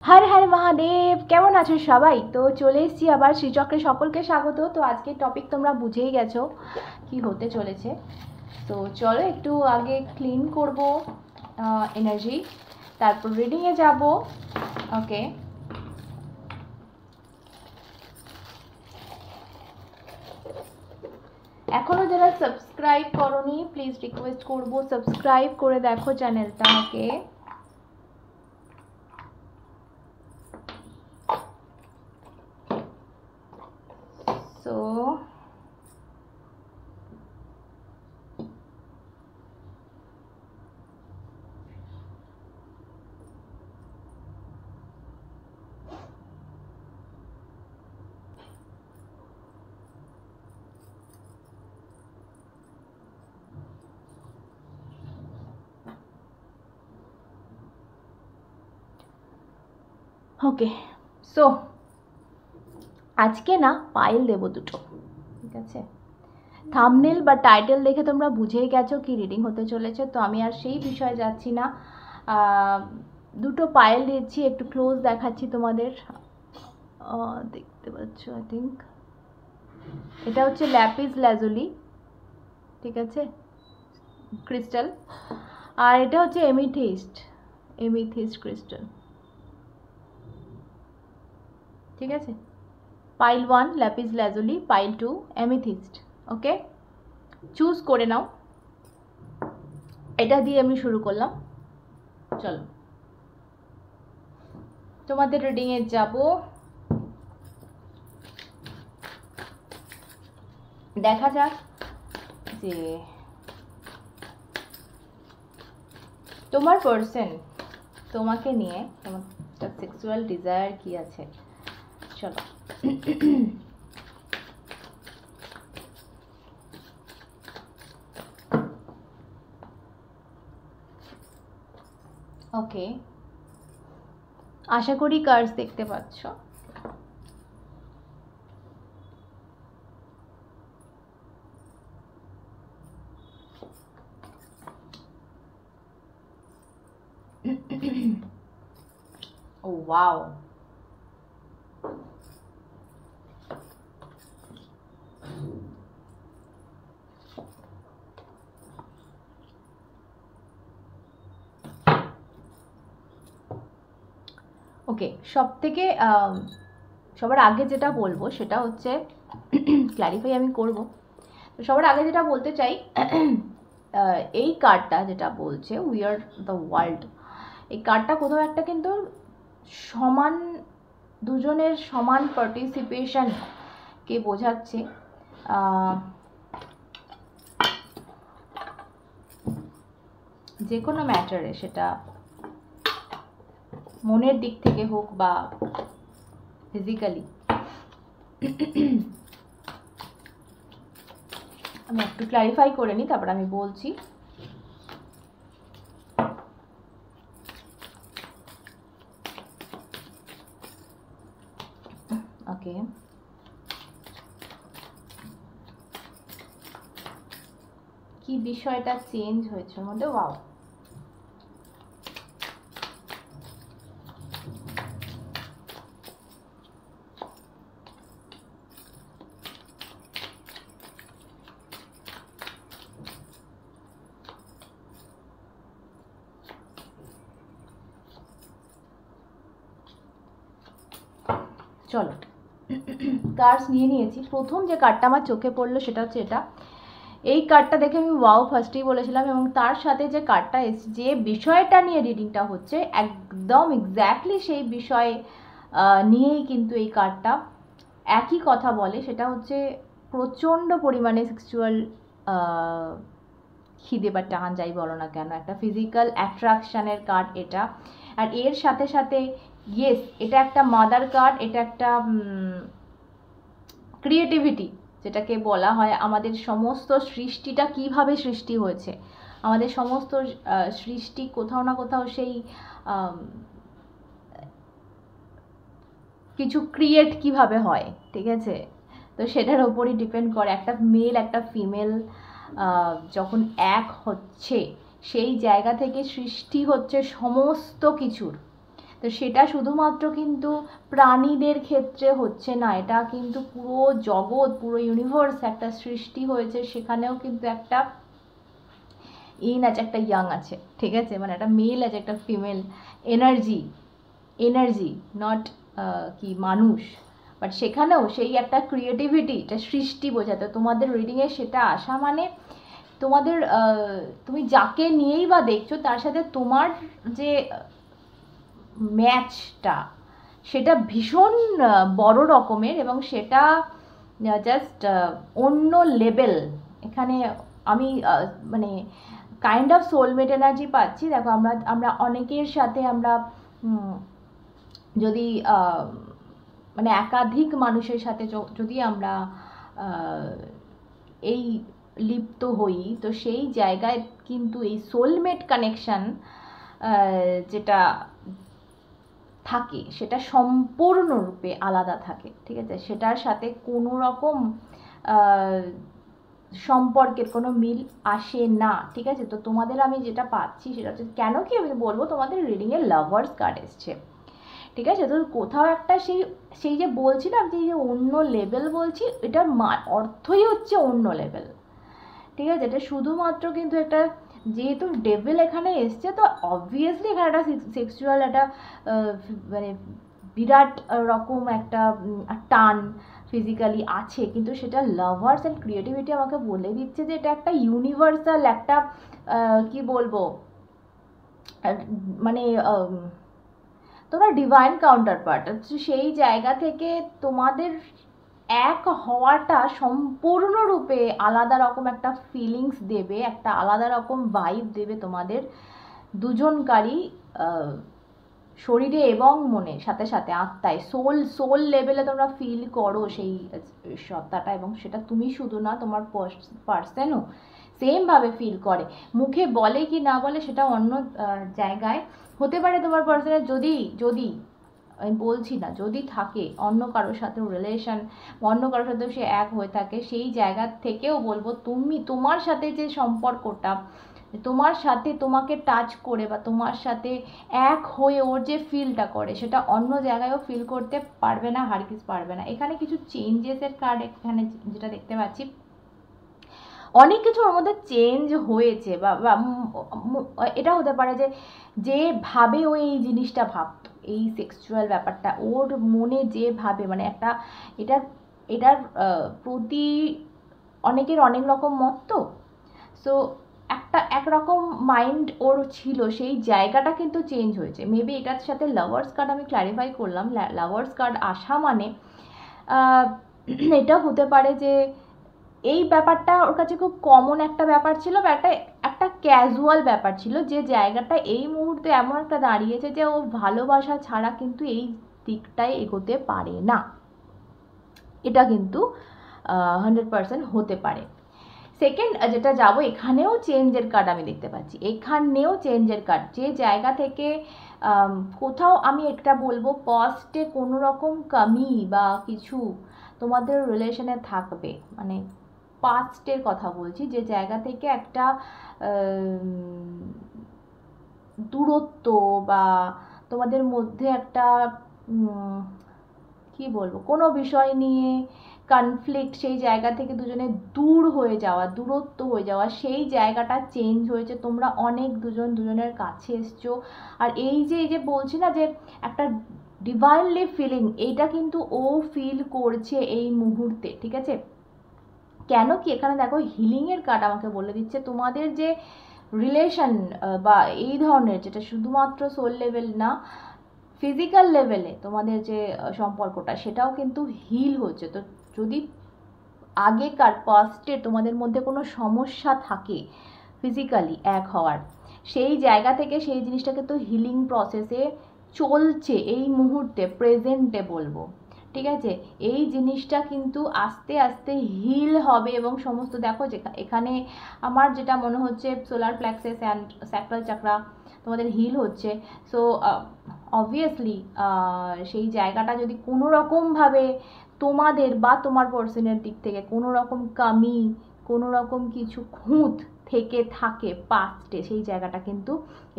হর হর মহাদেব, কেমন আছো সবাই? তো চলে এসেছি আবার শ্রীচক্রে, সকলকে স্বাগত। তো আজকের টপিক তোমরা বুঝেই গেছো কি হতে চলেছে। তো চলো একটু আগে ক্লিন করব এনার্জি, তারপর রিডিংয়ে যাব। ওকে, এখনো যারা সাবস্ক্রাইব করোনি প্লিজ রিকোয়েস্ট করব সাবস্ক্রাইব করে দেখো চ্যানেলটা। ওকে, সো ওকে, সো আজকে না পাইল দেবো দুটো, ঠিক আছে? থাম্বনেল বা টাইটেল দেখে তোমরা বুঝেই গেছো কি রিডিং হতে চলেছে, তো আমি আর সেই বিষয়ে যাচ্ছি না। দুটো পাইল দিচ্ছি, একটু ক্লোজ দেখাচ্ছি তোমাদের। দেখতে পাচ্ছ আই থিঙ্ক এটা হচ্ছে ল্যাপিস ল্যাজুলি, ঠিক আছে, ক্রিস্টাল। আর এটা হচ্ছে এমিথিস্ট ক্রিস্টাল, ঠিক আছে। Pile 1 lapis lazuli, pile 2 amethyst. Okay, choose করে নাও। এটা দিয়ে আমি শুরু করলাম। চলো তোমাদের রিডিংয়ে যাব। দেখা যাক যে তোমার পার্সন তোমাকে নিয়ে তোমার সেক্সুয়াল ডিজায়ার কি আছে। চলো ওকে, আশা করি কার্ডস দেখতে পাচ্ছ। ও ওয়াও, ওকে। সবার আগে যেটা বলবো সেটা হচ্ছে ক্ল্যারিফাই আমি করব। তো সবার আগে যেটা বলতে চাই, এই কার্ডটা যেটা বলছে উই আর দ্য ওয়ার্ল্ড, এই কার্ডটা কোথাও একটা কিন্তু সমান, দুজনের সমান পার্টিসিপেশন কে বোঝাচ্ছে। যে কোনো ম্যাটারে, সেটা মনের দিক থেকে হোক বা ফিজিক্যালি। আমি একটু ক্লারিফাই করে নিই, তারপর আমি বলছি। ওকে, কি বিষয়টা চেঞ্জ হয়েছে ওর মধ্যে? ওয়াও, চলো কার্ডস নিয়ে নিয়েছি। প্রথম যে কার্ডটা আমার চোখে পড়লো সেটা হচ্ছে এটা। এই কার্ডটা দেখে আমি ওয়াও ফার্স্টেই বলেছিলাম, এবং তার সাথে যে কার্ডটা এসছে, যে বিষয়টা নিয়ে রিডিংটা হচ্ছে একদম এক্স্যাক্টলি সেই বিষয় নিয়েই কিন্তু এই কার্ডটা একই কথা বলে। সেটা হচ্ছে প্রচণ্ড পরিমাণে সেক্সুয়াল খিদে বা টান, যাই বলো না কেন, একটা ফিজিক্যাল অ্যাট্রাকশানের কার্ড এটা। আর এর সাথে সাথে ইয়েস, এটা একটা মাদার কার্ড, এটা একটা ক্রিয়েটিভিটি, যেটাকে বলা হয় আমাদের সমস্ত সৃষ্টিটা কিভাবে সৃষ্টি হয়েছে। আমাদের সমস্ত সৃষ্টি কোথাও না কোথাও সেই কিছু ক্রিয়েট কিভাবে হয়, ঠিক আছে? তো সেটার ওপরই ডিপেন্ড করে। একটা মেল একটা ফিমেল যখন এক হচ্ছে, সেই জায়গা থেকে সৃষ্টি হচ্ছে সমস্ত কিছুর। তো সেটা শুধুমাত্র কিন্তু প্রাণীদের ক্ষেত্রে হচ্ছে না, এটা কিন্তু পুরো জগৎ, পুরো ইউনিভার্স একটা সৃষ্টি হয়েছে, সেখানেও কিন্তু একটা ইন আছে, একটা ইয়াং আছে, ঠিক আছে, মানে একটা মেল আছে, একটা ফিমেল এনার্জি, এনার্জি নট কি মানুষ, বাট সেখানেও সেই একটা ক্রিয়েটিভিটি, একটা সৃষ্টি বোঝাতে তোমাদের রিডিংয়ে সেটা আসা মানে তোমাদের তুমি যাকে নিয়েই বা দেখছো তার সাথে তোমার যে ম্যাচটা সেটা ভীষণ বড় রকমের, এবং সেটা জাস্ট অন্য লেভেল। এখানে আমি মানে কাইন্ড অফ সোলমেট এনার্জি পাচ্ছি। দেখো আমরা আমরা অনেকের সাথে আমরা যদি মানে একাধিক মানুষের সাথে যদি আমরা এই লিপ্ত হই, তো সেই জায়গায় কিন্তু এই সোলমেট কানেকশন যেটা থাকে সেটা সম্পূর্ণরূপে আলাদা থাকে, ঠিক আছে, সেটার সাথে কোনো রকম সম্পর্কের কোনো মিল আসে না, ঠিক আছে। তো তোমাদের আমি যেটা পাচ্ছি সেটা হচ্ছে, কেন কি আমি বলবো, তোমাদের রিডিংয়ে লাভার্স কার্ড এসছে, ঠিক আছে। তো কোথাও একটা সেই সেই যে বলছিলাম যে অন্য লেভেল বলছি, এটার অর্থই হচ্ছে অন্য লেভেল, ঠিক আছে। এটা শুধুমাত্র কিন্তু একটা, যেহেতু ডেভিল এখানে এসছে, তো অবভিয়াসলি এখানে একটা সেক্সুয়াল একটা মানে বিরাট রকম একটা টান ফিজিক্যালি আছে, কিন্তু সেটা লাভার্স অ্যান্ড ক্রিয়েটিভিটি আমাকে বলে দিচ্ছে যে এটা একটা ইউনিভার্সাল একটা কি বলবো, মানে তোমরা ডিভাইন কাউন্টার পার্ট, সেই জায়গা থেকে তোমাদের এক হওয়াটা সম্পূর্ণরূপে আলাদা রকম একটা ফিলিংস দেবে, একটা আলাদা রকম ভাইব দেবে তোমাদের দুজনকারই শরীরে এবং মনে, সাথে সাথে আত্মায়, সোল লেভেলে তোমরা ফিল করো সেই সত্তাটা, এবং সেটা তুমি শুধু না, তোমার পার্সনও সেমভাবে ফিল করে। মুখে বলে কি না বলে সেটা অন্য জায়গায় হতে পারে তোমার পার্সনের, যদি আমি বলছি না, যদি থাকে অন্য কারোর সাথেও রিলেশন, অন্য কারোর সাথেও সে এক হয়ে থাকে, সেই জায়গা থেকেও বলবো তুমি তোমার সাথে যে সম্পর্কটা, তোমার সাথে তোমাকে টাচ করে বা তোমার সাথে এক হয়ে ওর যে ফিলটা করে, সেটা অন্য জায়গায়ও ফিল করতে পারবে না, হারগিজ পারবে না। এখানে কিছু চেঞ্জেসের কার্ড এখানে যেটা দেখতে পাচ্ছি, অনেক কিছু ওর মধ্যে চেঞ্জ হয়েছে, বা এটা হতে পারে যে যেভাবে ও এই জিনিসটা ভাবতো, এই সেক্সুয়াল ব্যাপারটা ওর মনে যেভাবে, মানে একটা এটার এটার প্রতি অনেকের অনেক রকম মত, তো সো একটা একরকম মাইন্ড ওর ছিল, সেই জায়গাটা কিন্তু চেঞ্জ হয়েছে। মেবি এটার সাথে লাভার্স কার্ড আমি ক্ল্যারিফাই করলাম, লাভার্স কার্ড আসা মানে এটা হতে পারে যে এই ব্যাপারটা ওর কাছে খুব কমন একটা ব্যাপার ছিল, বা একটা একটা ক্যাজুয়াল ব্যাপার ছিল, যে জায়গাটা এই মুহূর্তে এমন একটা দাঁড়িয়েছে যে ও ভালোবাসা ছাড়া কিন্তু এই দিকটায় এগোতে পারে না, এটা কিন্তু 100% হতে পারে। সেকেন্ড যেটা যাব, এখানেও চেঞ্জের কার্ড আমি দেখতে পাচ্ছি, এখানেও চেঞ্জের কার্ড, যে জায়গা থেকে কোথাও আমি একটা বলবো পাস্টে কোনো রকম কমি বা কিছু তোমাদের রিলেশনে থাকবে, মানে পাস্টের কথা বলছি, যে জায়গা থেকে একটা দূরত্ব বা তোমাদের মধ্যে একটা কি বলবো, কোনো বিষয় নিয়ে কনফ্লিক্ট, সেই জায়গা থেকে দুজনে দূর হয়ে যাওয়া, দূরত্ব হয়ে যাওয়া, সেই জায়গাটা চেঞ্জ হয়েছে, তোমরা অনেক দুজন দুজনের কাছে এসছো। আর এই যে বলছি না যে একটা ডিভাইনলি ফিলিং, এইটা কিন্তু ও ফিল করছে এই মুহূর্তে, ঠিক আছে। কেন কি এখানে দেখো হিলিংয়ের কার্ড আমাকে বলে দিচ্ছে তোমাদের যে রিলেশন বা এই ধরনের, যেটা শুধুমাত্র সোল লেভেল না, ফিজিক্যাল লেভেলে তোমাদের যে সম্পর্কটা, সেটাও কিন্তু হিল হচ্ছে। তো যদি আগেকার পাস্টে তোমাদের মধ্যে কোনো সমস্যা থাকে ফিজিক্যালি এক হওয়ার, সেই জায়গা থেকে সেই জিনিসটা কিন্তু হিলিং প্রসেসে চলছে এই মুহূর্তে, প্রেজেন্টে বলবো, ঠিক আছে। এই জিনিসটা কিন্তু আস্তে আস্তে হিল হবে, এবং সমস্ত দেখো যে এখানে আমার যেটা মনে হচ্ছে সোলার প্লেক্সাস অ্যান্ড স্যাক্রাল চাকরা তোমাদের হিল হচ্ছে। সো অবভিয়াসলি সেই জায়গাটা যদি কোনো রকমভাবে তোমাদের বা তোমার পার্সনের দিক থেকে কোনো রকম কমি, কোনো রকম কিছু খুঁত থেকে থাকে পাস্টে, সেই জায়গাটা কিন্তু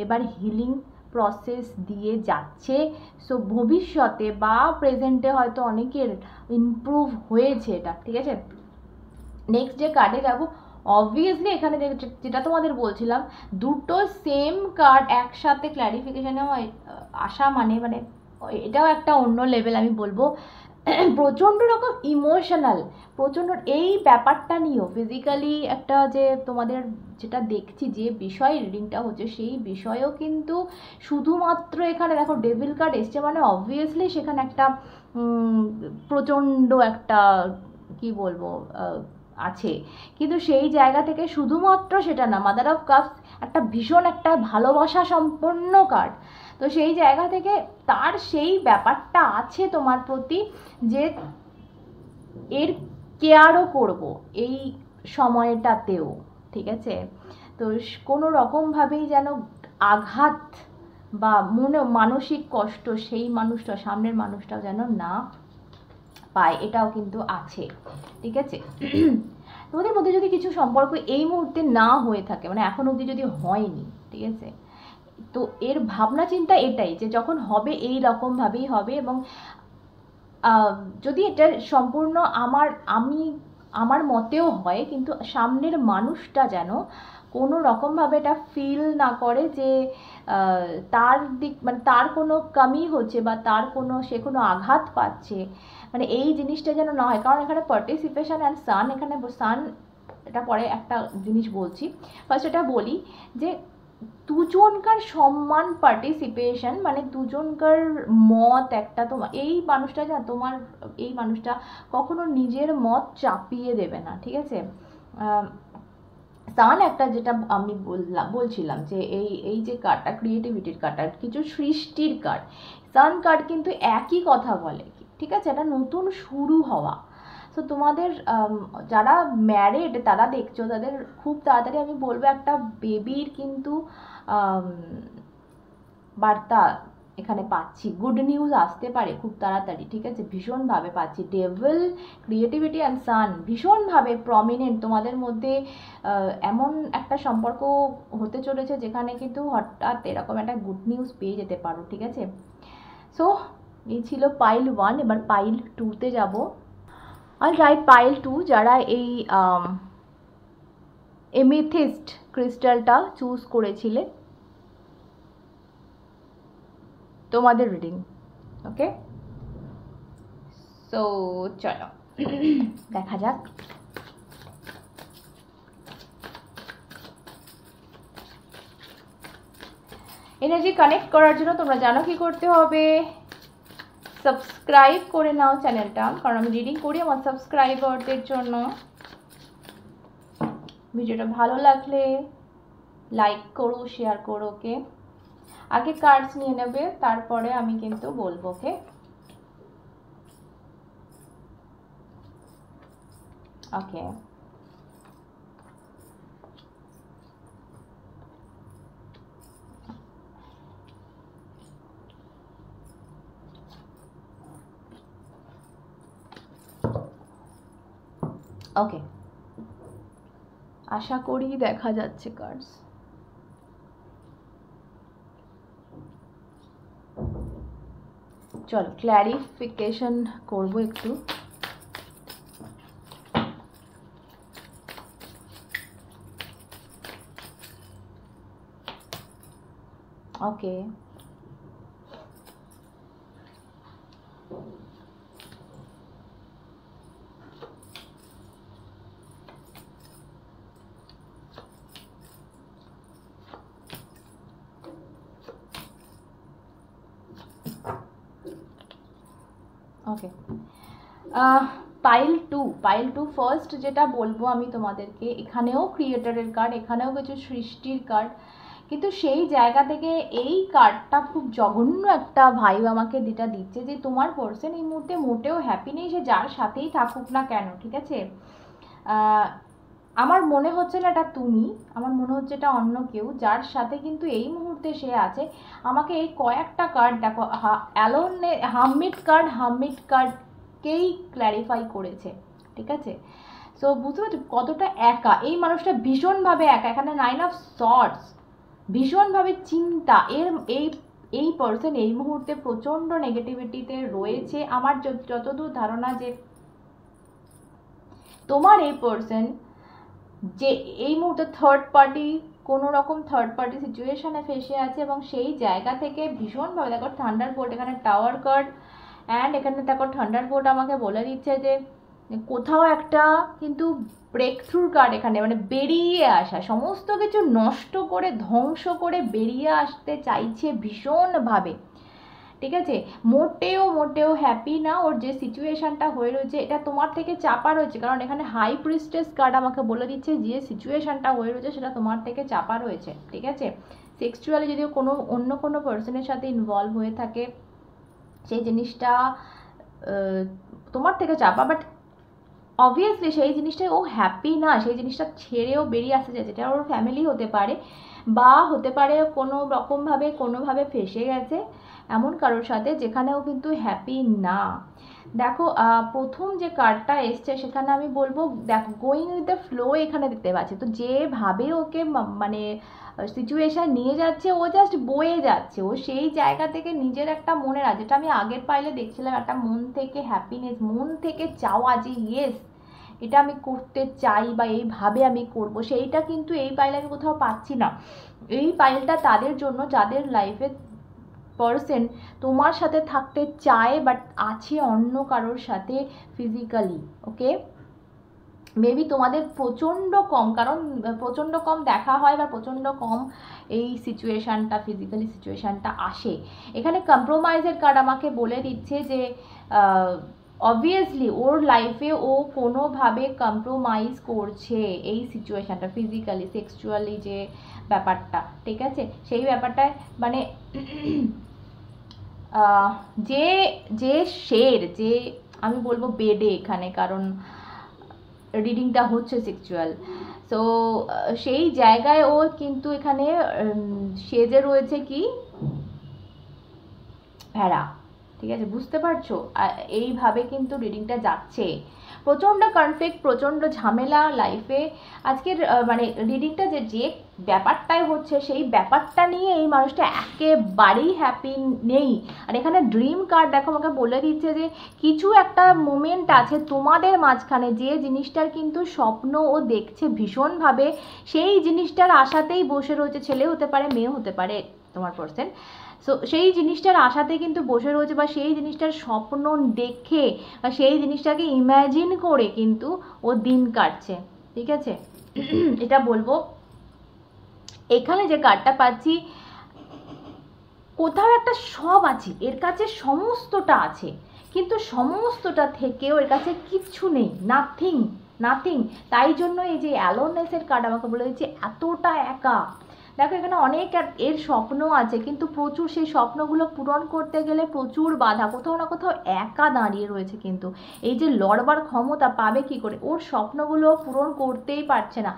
এবার হিলিং প্রসেস দিয়ে যাচ্ছে। সো ভবিষ্যতে বা প্রেজেন্টে হয়তো অনেকের ইমপ্রুভ হয়েছে এটা, ঠিক আছে। নেক্সট যে কার্ডে যাবো, অবভিয়াসলি এখানে যেটা তোমাদের বলছিলাম, দুটো সেম কার্ড একসাথে ক্ল্যারিফিকেশানে আসা মানে এটাও একটা অন্য লেভেল আমি বলবো। প্রচণ্ড রকম ইমোশনাল, প্রচণ্ড এই ব্যাপারটা নিয়েও ফিজিক্যালি একটা যে তোমাদের যেটা দেখছি যে বিষয় রিডিংটা হচ্ছে সেই বিষয়েও কিন্তু শুধুমাত্র এখানে দেখো ডেভিল কার্ড এসছে মানে অবভিয়াসলি সেখানে একটা প্রচণ্ড একটা কি বলবো আছে, কিন্তু সেই জায়গা থেকে শুধুমাত্র সেটা না, মাদার অফ কাপস একটা ভীষণ একটা ভালোবাসা সম্পন্ন কার্ড। তো সেই জায়গা থেকে তার সেই ব্যাপারটা আছে তোমার প্রতি যে এর কেয়ারও করব এই সময়টাতেও, ঠিক আছে। তো কোনো রকমভাবেই যেন আঘাত বা মানসিক কষ্ট সেই মানুষটা, সামনের মানুষটাও যেন না পায়, এটাও কিন্তু আছে, ঠিক আছে। তোমাদের মধ্যে যদি কিছু সম্পর্ক এই মুহূর্তে না হয়ে থাকে, মানে এখন অবধি যদি হয়নি, ঠিক আছে, তো এর ভাবনা চিন্তা এটাই যে যখন হবে এই রকমভাবেই হবে। এবং যদি এটা সম্পূর্ণ আমার মতেও হয়, কিন্তু সামনের মানুষটা যেন কোনো রকমভাবে এটা ফিল না করে যে তার দিক মানে তার কোনো কমি হচ্ছে বা সে কোনো আঘাত পাচ্ছে, মানে এই জিনিসটা যেন না হয়। কারণ এখানে পার্টিসিপেশন অ্যান্ড সান, এখানে সান এটা পরে একটা জিনিস বলছি, ফার্স্ট এটা বলি যে দুজনকার সম্মান, পার্টিসিপেশন মানে দুজনকার মত একটা, তোমার এই মানুষটা তোমার এই মানুষটা কখনো নিজের মত চাপিয়ে দেবে না, ঠিক আছে। সান একটা যেটা আমি বলছিলাম যে এই যে কার্ডটা ক্রিয়েটিভিটির কার্ডটা, কিছু সৃষ্টির কার্ড, সান কার্ড কিন্তু একই কথা বলে, ঠিক আছে, এটা নতুন শুরু হওয়া। তো তোমাদের যারা ম্যারিড তারা দেখছো, তাদের খুব তাড়াতাড়ি আমি বলবো একটা বেবির কিন্তু বার্তা এখানে পাচ্ছি, গুড নিউজ আসতে পারে খুব তাড়াতাড়ি, ঠিক আছে, ভীষণভাবে পাচ্ছি। ডেভিল, ক্রিয়েটিভিটি অ্যান্ড সান ভীষণভাবে প্রমিনেন্ট তোমাদের মধ্যে। এমন একটা সম্পর্ক হতে চলেছে যেখানে কিন্তু হঠাৎ এরকম একটা গুড নিউজ পেয়ে যেতে পারো, ঠিক আছে। সো এই ছিল পাইল 1, এবার পাইল 2-তে যাবো। অলরাইট, পাইল 2 যারা এই এমেথিস্ট ক্রিস্টালটা চুজ করেছিলে, তোমাদের রিডিং, ওকে। সো চলো দেখা যাক। এনার্জি কানেক্ট করার জন্য তোমরা জানো কি করতে হবে, সাবস্ক্রাইব করে নাও চ্যানেলটা, কারণ আমি রিডিং করি আমার সাবস্ক্রাইবারদের জন্য। ভিডিওটা ভালো লাগলে লাইক করো, শেয়ার করো, ওকে। আগে কার্ডস নিয়ে নেবে, তারপরে আমি কিন্তু বলবো, ওকে। ওকে, ওকে, আশা করি দেখা যাচ্ছে কার্ডস। চলো ক্ল্যারিফিকেশন করবো একটু। ওকে, ওকে, পাইল টু ফার্স্ট যেটা বলবো আমি তোমাদেরকে, এখানেও ক্রিয়েটরের কার্ড, এখানেও কিছু সৃষ্টির কার্ড, কিন্তু সেই জায়গা থেকে এই কার্ডটা খুব জঘন্য একটা ভাইব আমাকে যেটা দিচ্ছে যে তোমার পার্সন এই মুহূর্তে মোটেও হ্যাপি নেই, সে যার সাথেই থাকুক না কেন, ঠিক আছে। আমার মনে হচ্ছে না এটা তুমি, আমার মনে হচ্ছে এটা অন্য কেউ যার সাথে কিন্তু এই মুহূর্তে সে আছে। আমাকে এই কয়েকটা কার্ড দেখো, অ্যালোনে হার্মিট কার্ডকেই ক্ল্যারিফাই করেছে, ঠিক আছে। সো বুঝতে পারছো কতটা একা এই মানুষটা, ভীষণভাবে একা। এখানে 9 অফ সর্ডস, ভীষণভাবে চিন্তা, এই এই পার্সন এই মুহূর্তে প্রচণ্ড নেগেটিভিটিতে রয়েছে। আমার যতদূর ধারণা যে তোমার এই পার্সন যে এই মুহূর্তে কোনো রকম থার্ড পার্টি সিচুয়েশনে ফেসে আছে, এবং সেই জায়গা থেকে ভীষণভাবে, দেখো থান্ডারবোল্ট, এখানে টাওয়ার কার্ড অ্যান্ড এখানে দেখো থান্ডারবোল্ট আমাকে বলে দিচ্ছে যে কোথাও একটা কিন্তু ব্রেক থ্রুর কার্ড এখানে, মানে বেরিয়ে আসা, সমস্ত কিছু নষ্ট করে ধ্বংস করে বেরিয়ে আসতে চাইছে ভীষণভাবে, ঠিক আছে। মোটেও হ্যাপি না। ওর যে সিচুয়েশনটা হয়ে রয়েছে এটা তোমার থেকে চাপা রয়েছে, কারণ এখানে হাই প্রিস্টেস কার্ড আমাকে বলে দিচ্ছে যে সিচুয়েশনটা হয়ে রয়েছে সেটা তোমার থেকে চাপা রয়েছে, ঠিক আছে। সেক্সুয়ালি যদি অন্য কোনো পার্সনের সাথে ইনভলভ হয়ে থাকে, সেই জিনিসটা তোমার থেকে চাপা, বাট অবভিয়াসলি সেই জিনিসটাই ও হ্যাপি না, সেই জিনিসটা ছেড়েও বেরিয়ে আসতে চাইছে। যেটা ওর ফ্যামিলি হতে পারে, বা হতে পারে কোনো রকমভাবে কোনোভাবে ফেসে গেছে এমন কারোর সাথে যেখানেও কিন্তু হ্যাপি না। দেখো প্রথম যে কার্ডটা এসছে সেখানে আমি বলবো, দেখো গোয়িং উইথ দ্য ফ্লো এখানে দেখতে পাচ্ছি। তো যেভাবে ওকে মানে সিচুয়েশান নিয়ে যাচ্ছে, ও জাস্ট বয়ে যাচ্ছে। ও সেই জায়গা থেকে নিজের একটা মনের আছে, যেটা আমি আগের পাইলে দেখছিলাম, একটা মন থেকে হ্যাপিনেস, মন থেকে চাওয়া যে ইয়েস এটা আমি করতে চাই বা এইভাবে আমি করব, সেইটা কিন্তু এই পাইলে আমি কোথাও পাচ্ছি না। এই পাইলটা তাদের জন্য যাদের লাইফে পার্সন তোমার সাথে থাকতে চায় বাট আছে অন্য কারোর সাথে ফিজিক্যালি, ওকে। মেবি তোমাদের প্রচণ্ড কম, কারণ প্রচণ্ড কম দেখা হয় বা প্রচণ্ড কম এই সিচুয়েশানটা, ফিজিক্যালি সিচুয়েশানটা আসে। এখানে কম্প্রোমাইজের কার্ড আমাকে বলে দিচ্ছে যে অবভিয়াসলি ওর লাইফে ও কোনোভাবে কম্প্রোমাইজ করছে এই সিচুয়েশানটা, ফিজিক্যালি সেক্সুয়ালি যে ব্যাপারটা, ঠিক আছে, সেই ব্যাপারটায় মানে যে যে শের, যে আমি বলবো বেডে এখানে, কারণ রিডিংটা হচ্ছে সেক্সুয়াল, সো সেই জায়গায় ও কিন্তু এখানে সেজে রয়েছে কি ভেড়া, ঠিক আছে, বুঝতে পারছো। এইভাবে কিন্তু রিডিংটা যাচ্ছে। প্রচণ্ড কনফ্লিক্ট, প্রচণ্ড ঝামেলা লাইফে আজকের মানে রিডিংটা যে ব্যাপারটাই হচ্ছে, সেই ব্যাপারটা নিয়ে এই মানুষটা একেবারেই হ্যাপি নেই। আর এখানে ড্রিম কার্ড দেখো আমাকে বলে দিচ্ছে যে কিছু একটা মোমেন্ট আছে তোমাদের মাঝখানে, যে জিনিসটার কিন্তু স্বপ্ন ও দেখছে ভীষণভাবে, সেই জিনিসটার আশাতেই বসে রয়েছে। ছেলে হতে পারে, মেয়ে হতে পারে তোমার পার্সন। সো সেই জিনিসটার আশাতে কিন্তু বসে রয়েছে, বা সেই জিনিসটার স্বপ্ন দেখে বা সেই জিনিসটাকে ইম্যাজিন করে কিন্তু ও দিন কাটছে, ঠিক আছে। এটা বলবো। এখানে যে কার্ডটা পাচ্ছি, কোথাও একটা সব আছে এর কাছে, সমস্তটা আছে, কিন্তু সমস্তটা থেকেও এর কাছে কিচ্ছু নেই, নাথিং। তাই জন্য এই যে অ্যালোনেসের কার্ড আমাকে বলে দিচ্ছে এতটা একা। দেখো এখানে অনেক এর স্বপ্ন আছে, কিন্তু প্রচুর সেই স্বপ্নগুলো পূরণ করতে গেলে প্রচুর বাধা, কোথাও না কোথাও একা দাঁড়িয়ে রয়েছে। কিন্তু এই যে লড়বার ক্ষমতা পাবে কি করে, ওর স্বপ্নগুলো পূরণ করতেই পারছে না।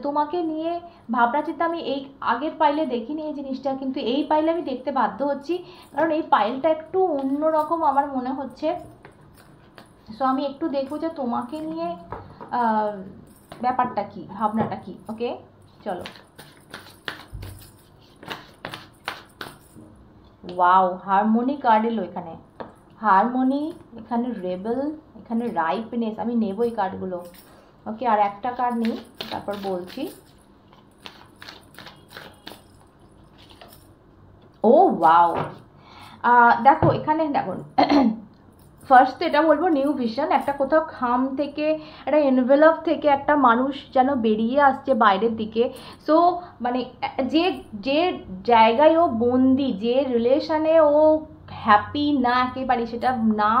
তোমাকে নিয়ে ভাবনা চিন্তা আমি এই আগের পাইলে দেখিনি এই জিনিসটা, কিন্তু এই পাইলে আমি দেখতে বাধ্য হচ্ছি, কারণ এই পাইলটা একটু অন্যরকম আমার মনে হচ্ছে। সো আমি একটু দেখবো যে তোমাকে নিয়ে ব্যাপারটা কি, ভাবনাটা কি, ওকে চলো। ওয়াও, হারমোনি কার্ড এলো এখানে, হারমোনি, এখানে রেবেল, এখানে রাইপনেস। আমি নেব এই কার্ডগুলো, ওকে। আর একটা কার্ড নেই, তারপর বলছি। ও ওয়াও, দেখো এখানে দেখো ফার্স্ট এটা বলবো নিউ ভিশন, একটা কোথাও খাম থেকে, একটা এনভেলপ থেকে একটা মানুষ যেন বেরিয়ে আসছে বাইরের দিকে। সো মানে যে যে জায়গায় ও বন্দি, যে রিলেশনে ও হ্যাপি না একেবারে, সেটা না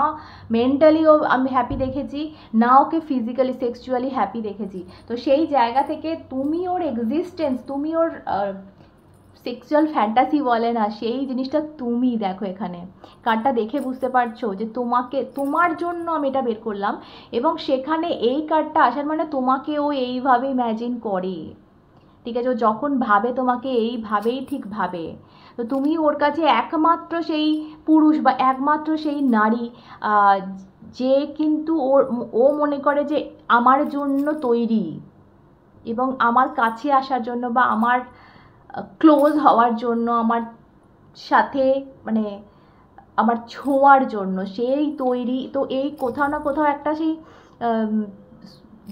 মেন্টালি ও আমি হ্যাপি দেখেছি, না ওকে ফিজিক্যালি সেক্সুয়ালি হ্যাপি দেখেছি। তো সেই জায়গা থেকে তুমি ওর এক্সিস্টেন্স, তুমি ওর সেক্সুয়াল ফ্যান্টাসি বলে না, সেই জিনিসটা তুমি দেখো এখানে কার্ডটা দেখে বুঝতে পারছো যে তোমাকে, তোমার জন্য আমি এটা বের করলাম, এবং সেখানে এই কার্ডটা আসার মানে তোমাকে ও এইভাবে ইম্যাজিন করে, ঠিক আছে। ও যখন ভাবে তোমাকে এইভাবেই ঠিক ভাবে। তো তুমি ওর কাছে একমাত্র সেই পুরুষ বা একমাত্র সেই নারী, যে কিন্তু ও মনে করে যে আমার জন্য তৈরি, এবং আমার কাছে আসার জন্য বা আমার ক্লোজ হওয়ার জন্য, আমার সাথে মানে আমার ছোঁয়ার জন্য সেই তৈরি। তো এই কোথাও না কোথাও একটা সেই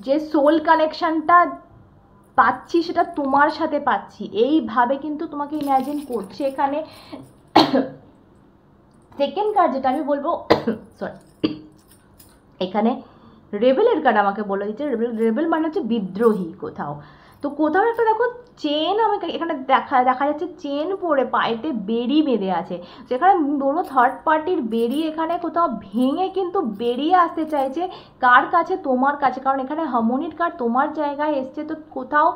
যে সোল কানেকশানটা পাচ্ছি সেটা তোমার সাথে পাচ্ছি, এইভাবে কিন্তু তোমাকে ইম্যাজিন করছে এখানে। সেকেন্ড কার্ড যেটা আমি বলবো, সরি, এখানে রেবেলের কার্ড আমাকে বলে দিচ্ছে। রেবেল মানে হচ্ছে বিদ্রোহী কোথাও। তো কোথাও একটা দেখো চেন আমাকে এখানে দেখা যাচ্ছে, চেন পরে পায়েতে বেড়ি বেঁধে আছে। সেখানে বড় থার্ড পার্টির বেড়ি এখানে কোথাও ভেঙে কিন্তু বেরিয়ে আসতে চাইছে। কার কাছে? তোমার কাছে। কারণ এখানে হারমোনির কার্ড তোমার জায়গায় এসছে। তো কোথাও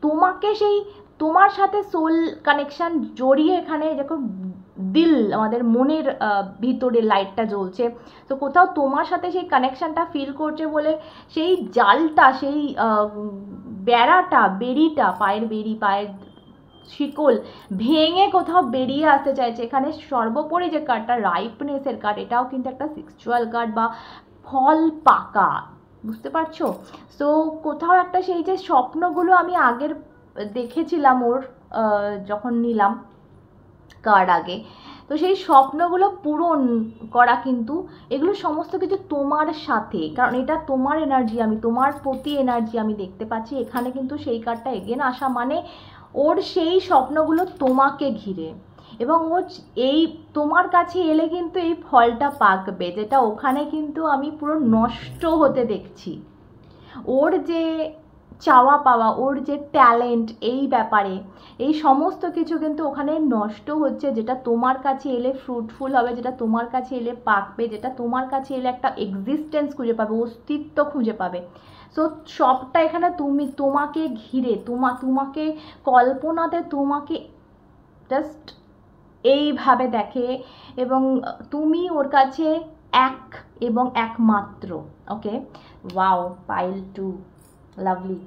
তোমাকে সেই তোমার সাথে সোল কানেকশান জড়িয়ে এখানে যখন দিল আমাদের মনের ভিতরে লাইটটা জ্বলছে, তো কোথাও তোমার সাথে সেই কানেকশানটা ফিল করছে বলে সেই জালটা, সেই বেড়াটা, বেড়িটা, পায়ের বেড়ি, পায়ের শিকল ভেঙে কোথাও বেরিয়ে আসতে চাইছে। এখানে সর্বোপরি যে কার্ডটা রাইপনেসের কার্ড, এটাও কিন্তু একটা সেক্সুয়াল কার্ড বা ফল পাকা, বুঝতে পারছো? সো কোথাও একটা সেই যে স্বপ্নগুলো আমি আগের দেখেছিলাম ওর যখন নিলাম কার্ড আগে, তো সেই স্বপ্নগুলো পূরণ করা, কিন্তু এগুলো সমস্ত কিছু তোমার সাথে, কারণ এটা তোমার এনার্জি, আমি তোমার প্রতি এনার্জি আমি দেখতে পাচ্ছি এখানে। কিন্তু সেই কার্ডটা এগেন আসা মানে ওর সেই স্বপ্নগুলো তোমাকে ঘিরে, এবং ও এই তোমার কাছে এলে কিন্তু এই ফলটা পাকবে, যেটা ওখানে কিন্তু আমি পুরো নষ্ট হতে দেখছি। ওর যে চাওয়া পাওয়া, ওর যে ট্যালেন্ট এই ব্যাপারে, এই সমস্ত কিছু কিন্তু ওখানে নষ্ট হচ্ছে, যেটা তোমার কাছে এলে ফ্রুটফুল হবে, যেটা তোমার কাছে এলে পাকবে, যেটা তোমার কাছে এলে একটা এক্সিস্টেন্স খুঁজে পাবে, অস্তিত্ব খুঁজে পাবে। সো সবটা এখানে তোমাকে ঘিরে, তোমাকে কল্পনাতে তোমাকে জাস্ট এইভাবে দেখে, এবং তুমি ওর কাছে এক এবং একমাত্র। ওকে, ওয়াও, পাইল 2, লাভলি।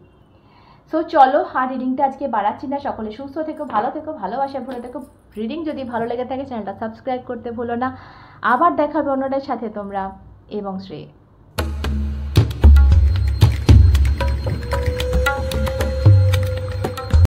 সো চলো, আর রিডিংটা আজকে বাড়াচ্ছি না। সকলে সুস্থ থেকো, ভালো থেকো, ভালোবাসা ভরে থেকো। রিডিং যদি ভালো লেগে থাকে চ্যানেলটা সাবস্ক্রাইব করতে ভুলো না। আবার দেখা হবে অন্যদের সাথে, তোমরা এবং শ্রেয়।